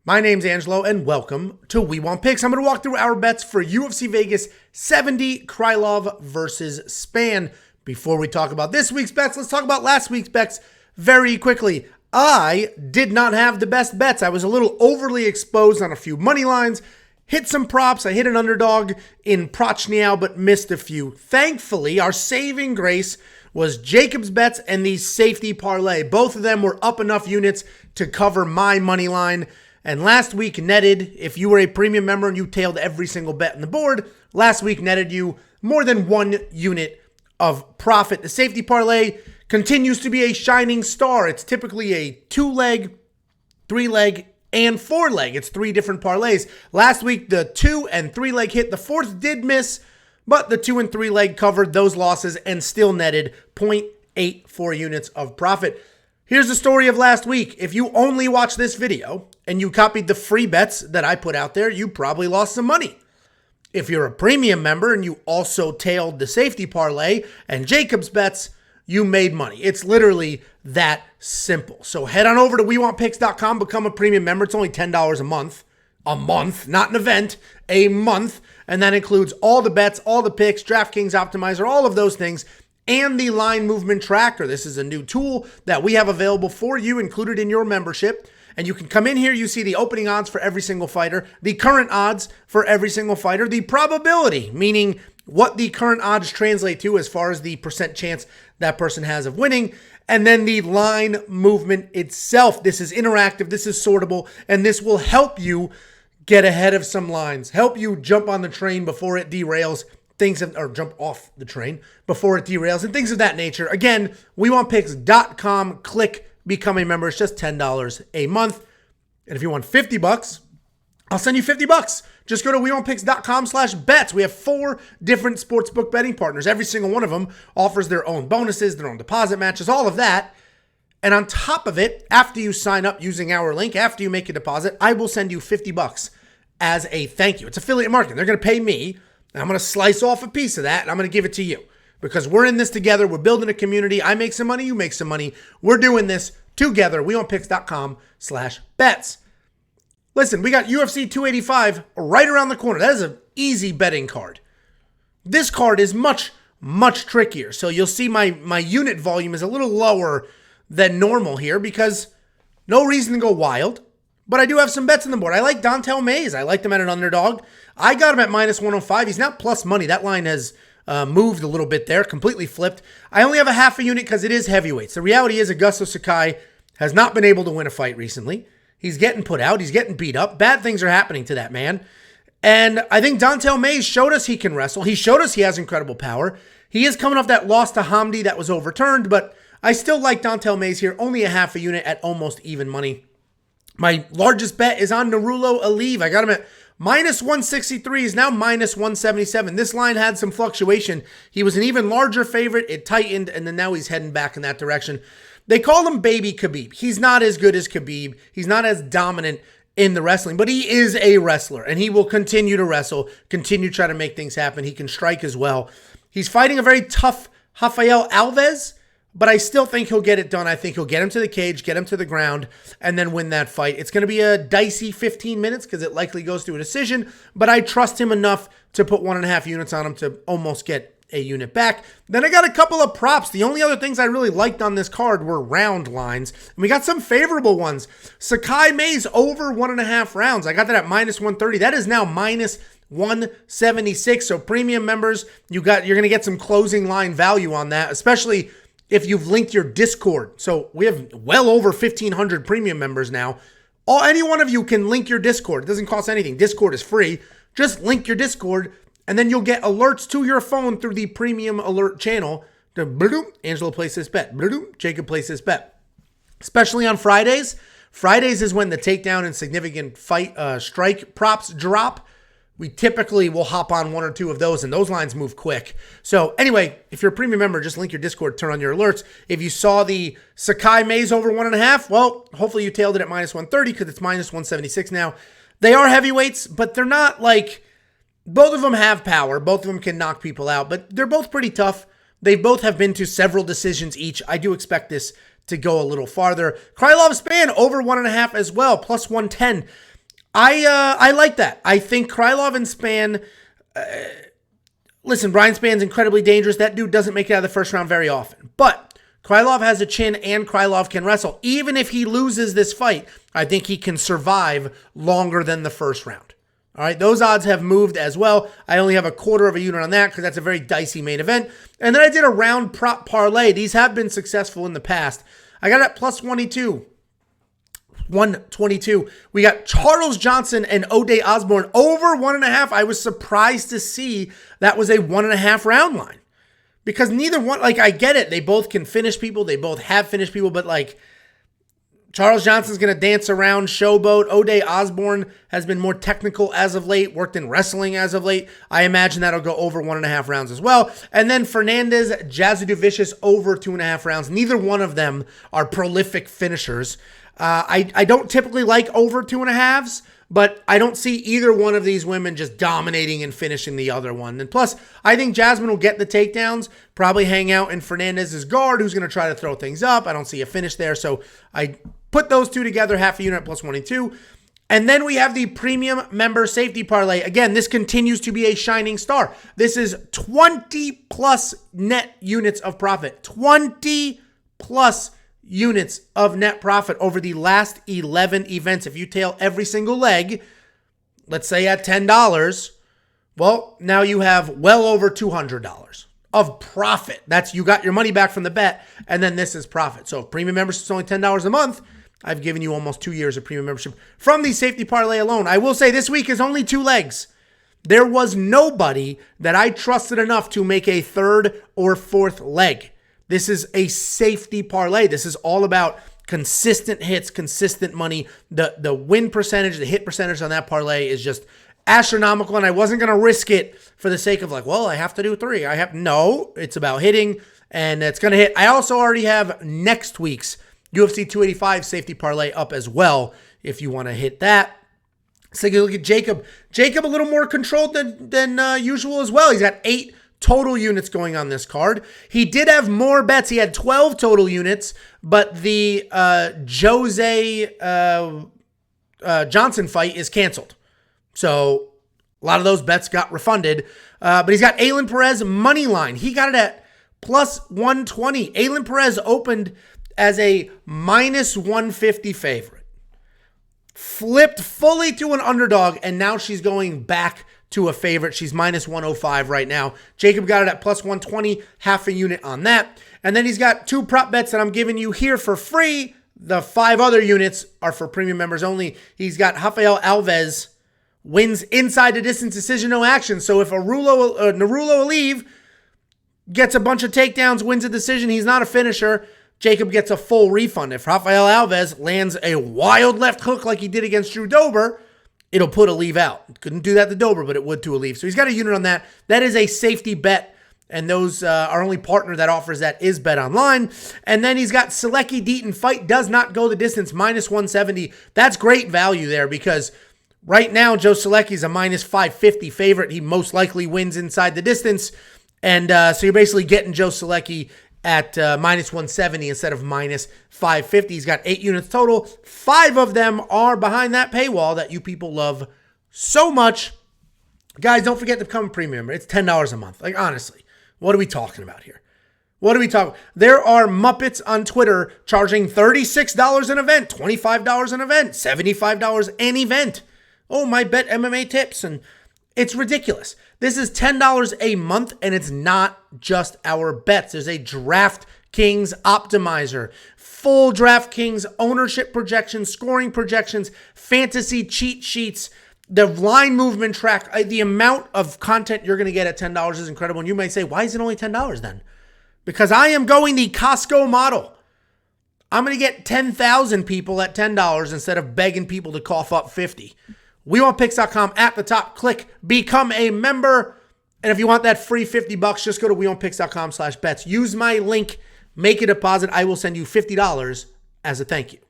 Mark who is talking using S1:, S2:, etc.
S1: My name's Angelo, and welcome to We Want Picks. I'm going to walk through our bets for UFC Vegas 70 Krylov versus Spann. Before we talk about this week's bets, let's talk about last week's bets very quickly. I did not have the best bets. I was a little overly exposed on a few money lines, hit some props. I hit an underdog in Prochniau, but missed a few. Thankfully, our saving grace was Jacob's bets and the safety parlay. Both of them were up enough units to cover my money line. And last week netted, if you were a premium member and you tailed every single bet on the board, last week netted you more than 1 unit of profit. The safety parlay continues to be a shining star. It's typically a 2-leg, 3-leg, and 4-leg. It's 3 different parlays. Last week, the 2 and 3-leg hit. The 4th did miss, but the 2 and 3-leg covered those losses and still netted 0.84 units of profit. Here's the story of last week. If you only watch this video and you copied the free bets that I put out there, you probably lost some money. If you're a premium member and you also tailed the safety parlay and Jacob's bets, you made money. It's literally that simple. So head on over to WeWantPicks.com, become a premium member. It's only $10 a month. A month, not an event, a month. And that includes all the bets, all the picks, DraftKings Optimizer, all of those things, and the line movement tracker. This is a new tool that we have available for you, included in your membership. And you can come in here, you see the opening odds for every single fighter, the current odds for every single fighter, the probability, meaning what the current odds translate to as far as the percent chance that person has of winning, and then the line movement itself. This is interactive, this is sortable, and this will help you get ahead of some lines, help you jump on the train before it derails, or jump off the train before it derails, and things of that nature. Again, WeWantPicks.com, click become a member. It's just $10 a month. And if you want $50, I'll send you $50. Just go to WeWantPicks.com/bets. We have 4 different sportsbook betting partners. Every single one of them offers their own bonuses, their own deposit matches, all of that. And on top of it, after you sign up using our link, after you make a deposit, I will send you $50 as a thank you. It's affiliate marketing. They're going to pay me, and I'm going to slice off a piece of that, and I'm going to give it to you. Because we're in this together. We're building a community. I make some money. You make some money. We're doing this together. WeWantPicks.com/bets. Listen, we got UFC 285 right around the corner. That is an easy betting card. This card is much, much trickier. So you'll see my unit volume is a little lower than normal here because no reason to go wild. But I do have some bets on the board. I like Dontel Mays. I like them at an underdog. I got him at -105. He's now plus money. That line has moved a little bit there, completely flipped. I only have a half a unit because it is heavyweights. The reality is Augusto Sakai has not been able to win a fight recently. He's getting put out. He's getting beat up. Bad things are happening to that man. And I think Dontel Mays showed us he can wrestle. He showed us he has incredible power. He is coming off that loss to Hamdi that was overturned, but I still like Dontel Mays here. Only a half a unit at almost even money. My largest bet is on Narulo Aliv. I got him at -163. He's now -177. This line had some fluctuation. He was an even larger favorite. It tightened, and then now he's heading back in that direction. They call him Baby Khabib. He's not as good as Khabib. He's not as dominant in the wrestling, but he is a wrestler, and he will continue to wrestle, continue to try to make things happen. He can strike as well. He's fighting a very tough Rafael Alves, but I still think he'll get it done. I think he'll get him to the cage, get him to the ground, and then win that fight. It's going to be a dicey 15 minutes because it likely goes to a decision, but I trust him enough to put 1.5 units on him to almost get a unit back. Then I got a couple of props. The only other things I really liked on this card were round lines, and we got some favorable ones. Sakai Mays over 1.5 rounds. I got that at -130. That is now -176. So premium members, you're going to get some closing line value on that, especially if you've linked your Discord. So we have well over 1,500 premium members now. Any one of you can link your Discord. It doesn't cost anything. Discord is free. Just link your Discord, and then you'll get alerts to your phone through the premium alert channel. Angelo places this bet. Jacob places this bet. Especially on Fridays. Fridays is when the takedown and significant fight strike props drop. We typically will hop on 1 or 2 of those, and those lines move quick. So anyway, if you're a premium member, just link your Discord, turn on your alerts. If you saw the Sakai Mays over 1.5, well, hopefully you tailed it at -130 because it's -176 now. They are heavyweights, but they're not like, both of them have power. Both of them can knock people out, but they're both pretty tough. They both have been to several decisions each. I do expect this to go a little farther. Krylov Spann over 1.5 as well, plus 110. I like that. I think Krylov and Spann, listen, Brian Spann's incredibly dangerous. That dude doesn't make it out of the first round very often. But Krylov has a chin and Krylov can wrestle. Even if he loses this fight, I think he can survive longer than the first round. All right, those odds have moved as well. I only have a quarter of a unit on that because that's a very dicey main event. And then I did a round prop parlay. These have been successful in the past. I got it at plus 122. We got Charles Johnson and O'Day Osborne over 1.5. I was surprised to see that was a 1.5 round line. Because neither one, like, I get it. They both can finish people. They both have finished people. But, like, Charles Johnson's going to dance around, showboat. O'Day Osborne has been more technical as of late, worked in wrestling as of late. I imagine that'll go over 1.5 rounds as well. And then Fernandez, Jazzy Vicious over 2.5 rounds. Neither one of them are prolific finishers. I don't typically like over 2.5s, but I don't see either one of these women just dominating and finishing the other one. And plus, I think Jasmine will get the takedowns, probably hang out in Fernandez's guard, who's going to try to throw things up. I don't see a finish there, so I put those two together, half a unit at plus 122. And then we have the premium member safety parlay. Again, this continues to be a shining star. This is 20 plus net units of profit. 20 plus units of net profit over the last 11 events. If you tail every single leg, let's say at $10, well, now you have well over $200 of profit. That's, you got your money back from the bet, and then this is profit. So if premium membership is only $10 a month, I've given you almost 2 years of premium membership from the safety parlay alone. I will say this week is only 2 legs. There was nobody that I trusted enough to make a third or fourth leg. This is a safety parlay. This is all about consistent hits, consistent money. The win percentage, the hit percentage on that parlay is just astronomical, and I wasn't going to risk it for the sake of like, well, I have to do 3. No, it's about hitting, and it's going to hit. I also already have next week's UFC 285 safety parlay up as well if you want to hit that. So you look at Jacob. Jacob a little more controlled than usual as well. He's got 8 total units going on this card. He did have more bets. He had 12 total units, but the Jose Johnson fight is canceled. So a lot of those bets got refunded. But he's got Aylin Perez money line. He got it at plus 120. Aylin Perez opened as a minus 150 favorite. Flipped fully to an underdog, and now she's going back to a favorite. She's minus 105 right now. Jacob got it at plus 120, half a unit on that. And then he's got 2 prop bets that I'm giving you here for free. The 5 other units are for premium members only. He's got Rafael Alves wins inside the distance decision, no action. So if Narulo Aliv gets a bunch of takedowns, wins a decision, he's not a finisher, Jacob gets a full refund. If Rafael Alves lands a wild left hook like he did against Drew Dober, it'll put Aliv out. Couldn't do that to Dober, but it would to Aliv. So he's got a unit on that. That is a safety bet, and those our only partner that offers that is Bet Online. And then he's got Selecki Deaton fight does not go the distance, minus 170. That's great value there because right now Joe Selecki's a minus 550 favorite. He most likely wins inside the distance. And so you're basically getting Joe Selecki at minus 170 instead of minus 550. He's got 8 units total. 5 of them are behind that paywall that you people love so much. Guys, don't forget to become a premium member. It's $10 a month. Like, honestly, what are we talking about here? What are we talking? There are Muppets on Twitter charging $36 an event, $25 an event, $75 an event. Oh, my bet MMA tips. And it's ridiculous. This is $10 a month, and it's not just our bets. There's a DraftKings optimizer, full DraftKings ownership projections, scoring projections, fantasy cheat sheets, the line movement track. The amount of content you're going to get at $10 is incredible. And you may say, why is it only $10 then? Because I am going the Costco model. I'm going to get 10,000 people at $10 instead of begging people to cough up 50. WeWantPicks.com at the top. Click Become a Member. And if you want that free $50, just go to WeWantPicks.com/bets. Use my link. Make a deposit. I will send you $50 as a thank you.